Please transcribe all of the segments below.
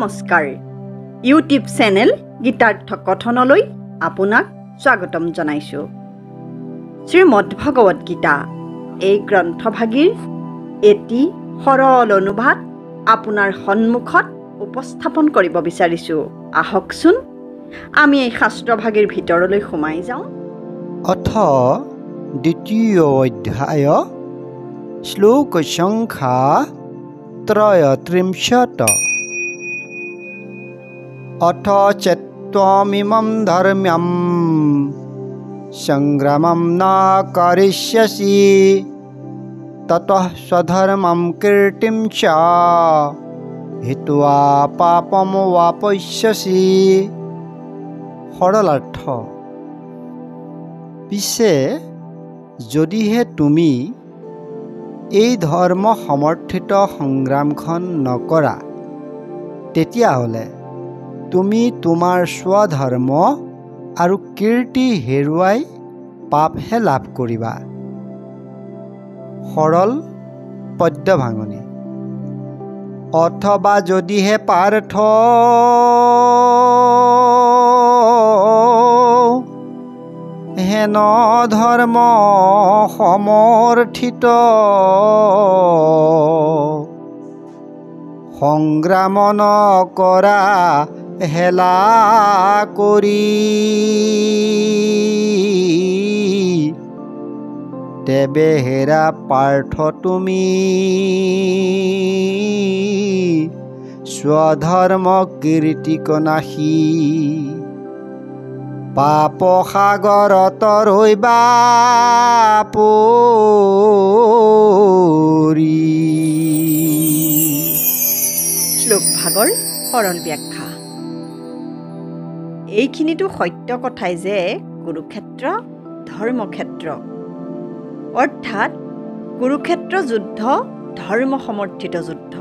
নমস্কাৰ YouTube channel Gitartha কথনলৈ আপোনাক স্বাগতম জনাইছোঁ। শ্ৰীমদ্ ভগৱত গীতা এই গ্ৰন্থভাগীৰ এটি সৰল অনুবাদ আপোনাৰ সন্মুখত উপস্থাপন কৰিব বিচাৰিছোঁ। আহকচোন আমি এই শাস্ত্ৰভাগীৰ ভিতৰলৈ সোমাই যাওঁ। অথ দ্বিতীয় অধ্যায় শ্লোক সংখ্যা 33। অথ চেত্ত্বমিমং ধৰ্ম্যং সংগ্ৰামং ন কৰিষ্যসি ততঃ স্বধৰ্মং কীৰ্তিং চ হিত্বা পাপম ৱাপস্যসি। সৰলাৰ্থ: পিছে যদিহে তুমি এই ধৰ্ম সমৰ্থিত সংগ্ৰামখন নকৰা, তেতিয়াহ'লে তুমি তোমাৰ স্বধৰ্ম আৰু কীৰ্তি হেৰুৱাই পাপহে লাভ কৰিবা। সৰল পদ্য ভাঙনি: অথবা যদিহে পাৰ্থ হেন ধৰ্ম সমৰ্থিত সংগ্ৰাম নকৰা হেলা কৰি, তেবে হেৰা পাৰ্থ তুমি স্বধৰ্ম কীৰ্তিক নাশী। পাপ সাগৰত ৰৈবা পৰি। শ্লোক ভাগৰ সৰল ব্যাখ্যা: এইখিনিতো সত্য কথাই যে কুৰুক্ষেত্ৰ ধৰ্মক্ষেত্ৰ, অৰ্থাৎ কুৰুক্ষেত্ৰ যুদ্ধ ধৰ্ম সমৰ্থিত যুদ্ধ।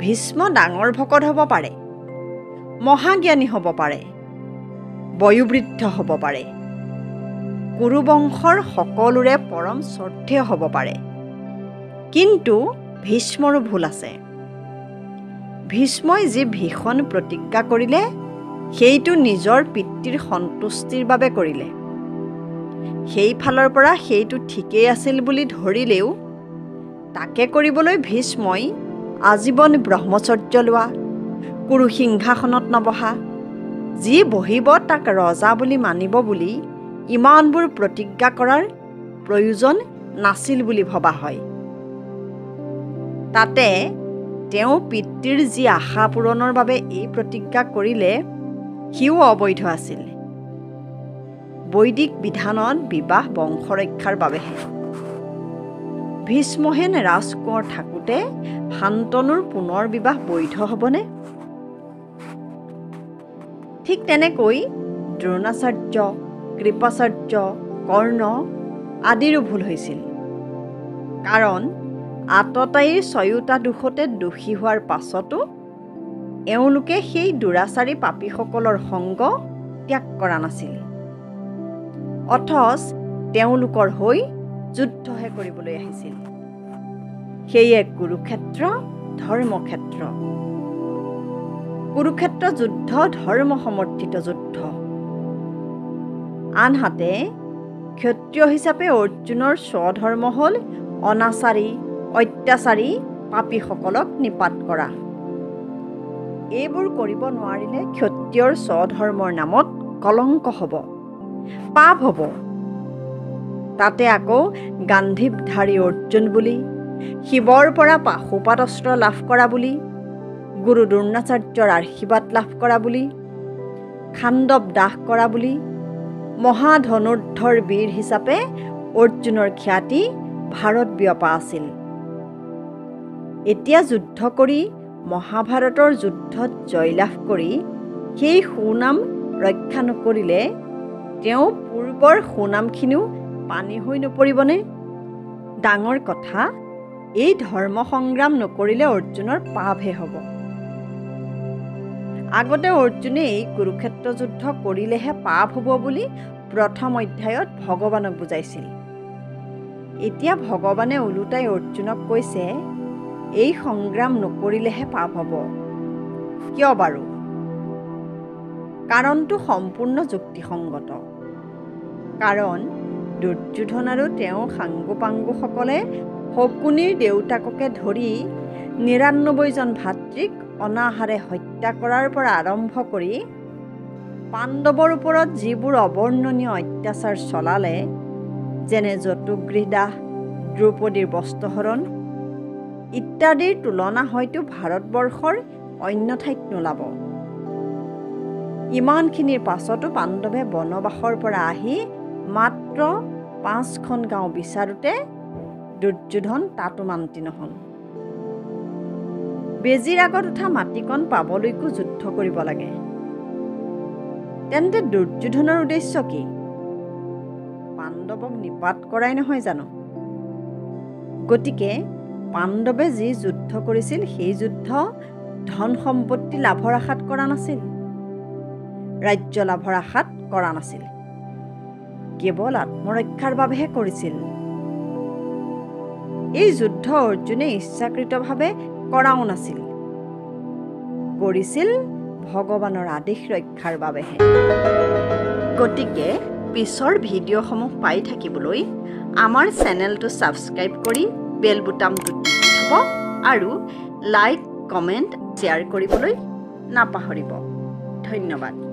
ভীষ্ম ডাঙৰ ভকত হ'ব পাৰে, মহাজ্ঞানী হ'ব পাৰে, বয়োবৃদ্ধ হ'ব পাৰে, কুৰুবংশৰ সকলোৰে পৰম শ্ৰদ্ধেয় হ'ব পাৰে, কিন্তু ভীষ্মৰো ভুল আছে। ভীষ্মই যি ভীষণ প্ৰতিজ্ঞা কৰিলে সেইটো নিজৰ পিতৃৰ সন্তুষ্টিৰ বাবে কৰিলে। সেইফালৰ পৰা সেইটো ঠিকেই আছিল বুলি ধৰিলেও তাকে কৰিবলৈ ভীষ্মই আজীৱন ব্ৰহ্মচৰ্য লোৱা, কুৰু সিংহাসনত নবহা, যি বহিব তাক ৰজা বুলি মানিব বুলি ইমানবোৰ প্ৰতিজ্ঞা কৰাৰ প্ৰয়োজন নাছিল বুলি ভবা হয়। তাতে তেওঁ পিতৃৰ যি আশা পূৰণৰ বাবে এই প্ৰতিজ্ঞা কৰিলে সিও অবৈধ আছিল। বৈদিক বিধানত বিবাহ বংশৰক্ষাৰ বাবেহে। ভীষ্মহেন ৰাজকোঁৱৰ থাকোঁতে শান্তনুৰ পুনৰ বিবাহ বৈধ হ'বনে? ঠিক তেনেকৈ দ্ৰোণাচাৰ্য, কৃপাচাৰ্য, কৰ্ণ আদিৰো ভুল হৈছিল। কাৰণ আততায়ীৰ ছয়োটা দোষতে দোষী হোৱাৰ পাছতো এওঁলোকে সেই দুৰাচাৰী পাপীসকলৰ সংগ ত্যাগ কৰা নাছিল, অথচ তেওঁলোকৰ হৈ যুদ্ধহে কৰিবলৈ আহিছিল। সেয়ে কুৰুক্ষেত্ৰ ধৰ্মক্ষেত্ৰ। কুৰুক্ষেত্ৰ যুদ্ধ ধৰ্ম সমৰ্থিত যুদ্ধ। আনহাতে ক্ষত্ৰিয় হিচাপে অৰ্জুনৰ স্বধৰ্ম হ'ল অনাচাৰী, অত্যাচাৰী পাপীসকলক নিপাত কৰা। এইবোৰ কৰিব নোৱাৰিলে ক্ষত্ৰিয়ৰ স্বধৰ্মৰ নামত কলংক হ'ব, পাপ হ'ব। তাতে আকৌ গান্ধীৱধাৰী অৰ্জুন বুলি, শিৱৰ পৰা পাশুপাত অস্ত্ৰ লাভ কৰা বুলি, গুৰু দ্ৰোণাচাৰ্যৰ আশীৰ্বাদ লাভ কৰা বুলি, খাণ্ডৱ দাহ কৰা বুলি, মহাধনুৰ্ধৰ বীৰ হিচাপে অৰ্জুনৰ খ্যাতি ভাৰত বিয়পা আছিল। এতিয়া যুদ্ধ কৰি মহাভাৰতৰ যুদ্ধত জয়লাভ কৰি সেই সুনাম ৰক্ষা নকৰিলে তেওঁ পূৰ্বৰ সুনামখিনিও পানী হৈ নপৰিবনে? ডাঙৰ কথা, এই ধৰ্ম সংগ্ৰাম নকৰিলে অৰ্জুনৰ পাপহে হ'ব। আগতে অৰ্জুনে এই কুৰুক্ষেত্ৰ যুদ্ধ কৰিলেহে পাপ হ'ব বুলি প্ৰথম অধ্যায়ত ভগৱানক বুজাইছিল। এতিয়া ভগৱানে ওলোটাই অৰ্জুনক কৈছে, এই সংগ্ৰাম নকৰিলেহে পাপ হ'ব, কিয় বাৰু? কাৰণটো সম্পূৰ্ণ যুক্তিসংগত। কাৰণ দুৰ্যোধন আৰু তেওঁৰ সাংগোপাংগোসকলে শকুনিৰ দেউতাককে ধৰি ৯৯জন ভাতৃক অনাহাৰে হত্যা কৰাৰ পৰা আৰম্ভ কৰি পাণ্ডৱৰ ওপৰত যিবোৰ অবৰ্ণনীয় অত্যাচাৰ চলালে, যেনে যতুগৃহদাহ, দ্ৰৌপদীৰ বস্ত্ৰহৰণ ইত্যাদিৰ তুলনা হয়তো ভাৰতবৰ্ষৰ অন্য ঠাইত নোলাব। ইমানখিনিৰ পাছতো পাণ্ডৱে বনবাসৰ পৰা আহি মাত্ৰ ৫খন গাঁও বিচাৰোঁতে দুৰ্যোধন তাতো মান্তি নহ'ল। বেজীৰ আগত উঠা মাটিকণ পাবলৈকো যুদ্ধ কৰিব লাগে। তেন্তে দুৰ্যোধনৰ উদ্দেশ্য কি? পাণ্ডৱক নিপাত কৰাই নহয় জানো? গতিকে পাণ্ডৱে যি যুদ্ধ কৰিছিল সেই যুদ্ধ ধন সম্পত্তি লাভৰ আশাত কৰা নাছিল, ৰাজ্য লাভৰ আশাত কৰা নাছিল, কেৱল আত্মৰক্ষাৰ বাবেহে কৰিছিল। এই যুদ্ধ অৰ্জুনে ইচ্ছাকৃতভাৱে কৰাও নাছিল, কৰিছিল ভগৱানৰ আদেশ ৰক্ষাৰ বাবেহে। গতিকে পিছৰ ভিডিঅ'সমূহ পাই থাকিবলৈ আমাৰ চেনেলটো ছাবস্ক্ৰাইব কৰি বেল বুটামটো টিপি থ'ব আৰু লাইক, কমেণ্ট, শ্বেয়াৰ কৰিবলৈ নাপাহৰিব। ধন্যবাদ।